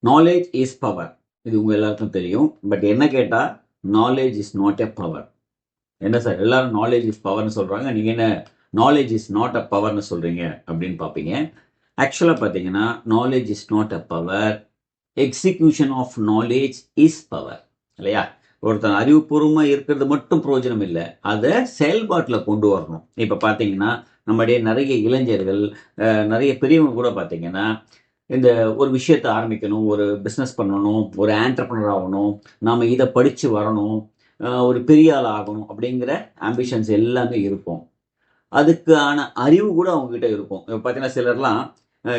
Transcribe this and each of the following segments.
Knowledge is power, இது உங்க எல்லாருக்கும் தெரியும். பட் என்ன கேட்டா knowledge is not a power. என்ன சார் எல்லாரும் நாலேஜ் இஸ் பவர்னு சொல்றாங்க, நீங்க என்ன நாலேஜ் இஸ் நாட் அ பவர்னு சொல்றீங்க அப்படின்னு பார்ப்பீங்க. ஆக்சுவலாக பார்த்தீங்கன்னா knowledge is not a power, execution of knowledge is power. இல்லையா? ஒருத்தன் அறிவுபூர்வமாக இருக்கிறது மட்டும் பிரயோஜனம் இல்லை, அதை செயல்பாட்டில் கொண்டு வரணும். இப்போ பார்த்தீங்கன்னா நம்முடைய நிறைய இளைஞர்கள், நிறைய பெரியவங்க கூட பார்த்தீங்கன்னா இந்த ஒரு விஷயத்தை ஆரம்பிக்கணும், ஒரு பிஸ்னஸ் பண்ணணும், ஒரு ஆண்டர்ப்ரனர் ஆகணும், நாம் இதை படித்து வரணும், ஒரு பெரிய ஆள் ஆகணும் அப்படிங்கிற ஆம்பிஷன்ஸ் எல்லாமே இருக்கும். அதுக்கான அறிவு கூட அவங்ககிட்ட இருக்கும். இப்போ பார்த்தீங்கன்னா சிலர்லாம்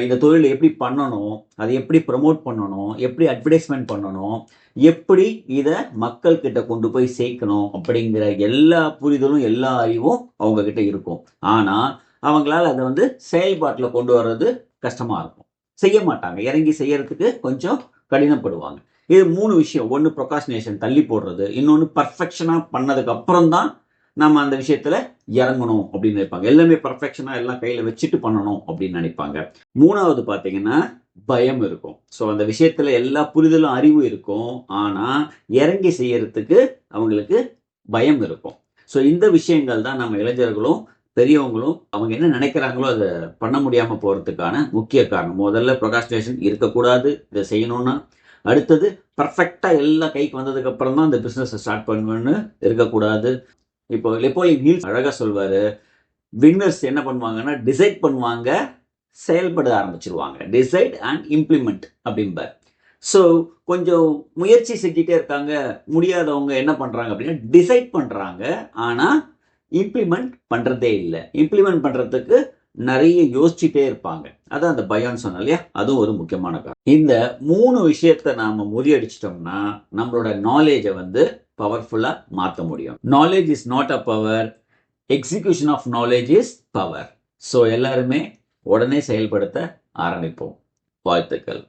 இந்த தொழிலை எப்படி பண்ணணும், அதை எப்படி ப்ரமோட் பண்ணணும், எப்படி அட்வர்டைஸ்மெண்ட் பண்ணணும், எப்படி இதை மக்கள் கிட்ட கொண்டு போய் சேர்க்கணும் அப்படிங்கிற எல்லா புரிதலும் எல்லா அறிவும் அவங்க கிட்ட இருக்கும். ஆனால் அவங்களால அதை வந்து செயல்பாட்டில் கொண்டு வர்றது கஷ்டமாக இருக்கும், செய்ய மாட்டாங்க, இறங்கி செய்யறதுக்கு கொஞ்சம் கடினப்படுவாங்க. இது 3 விஷயம். ஒன்று ப்ரொகாஸ்டினேஷன், தள்ளி போடுறது. இன்னொன்று பர்ஃபெக்ஷனாக பண்ணதுக்கு அப்புறம் தான் நம்ம அந்த விஷயத்துல இறங்கணும் அப்படின்னு நினைப்பாங்க. எல்லாமே பர்ஃபெக்ஷனா எல்லாம் கையில வச்சுட்டு பண்ணணும் அப்படின்னு நினைப்பாங்க. 3வது பாத்தீங்கன்னா பயம் இருக்கும். ஸோ அந்த விஷயத்துல எல்லா புரிதலும் அறிவு இருக்கும், ஆனா இறங்கி செய்யறதுக்கு அவங்களுக்கு பயம் இருக்கும். ஸோ இந்த விஷயங்கள் தான் நம்ம இளைஞர்களும் பெரியவங்களும் அவங்க என்ன நினைக்கிறாங்களோ அதை பண்ண முடியாம போறதுக்கான முக்கிய காரணம். முதல்ல ப்ரொகாஸ்டினேஷன் இருக்கக்கூடாது, இதை செய்யணும்னா. அடுத்தது பர்ஃபெக்டா எல்லாம் கைக்கு வந்ததுக்கு அப்புறம் தான் இந்த பிசினஸ் ஸ்டார்ட் பண்ணுவேன்னு இருக்கக்கூடாது. இப்போ லெப்போலியன் ஹில்ஸ் அழகா சொல்வாரு, வின்னர்ஸ் என்ன பண்ணுவாங்கன்னா டிசைட் பண்ணுவாங்க, செயல்பட ஆரம்பிச்சிருவாங்க. டிசைட் அண்ட் இம்ப்ளிமெண்ட் அப்படிம்பார். ஸோ கொஞ்சம் முயற்சி செஞ்சுட்டே இருக்காங்க, முடியாதவங்க என்ன பண்றாங்க அப்படின்னா டிசைட் பண்றாங்க, ஆனா இம்ப்ளிமெண்ட் பண்றதே இல்லை. இம்ப்ளிமெண்ட் பண்றதுக்கு நிறைய யோசிச்சுட்டே இருப்பாங்க. அதான் அந்த பயம்னு சொன்ன இல்லையா, அதுவும் ஒரு முக்கியமான காரணம். இந்த 3 விஷயத்தை நாம முறியடிச்சிட்டோம்னா நம்மளோட நாலேஜை வந்து பவர்ஃபுல்லா மாற்ற முடியும். Knowledge is not a power, execution of knowledge is power. So எல்லாருமே உடனே செயல்படுத்த ஆரம்பிப்போம். வாழ்த்துக்கள்.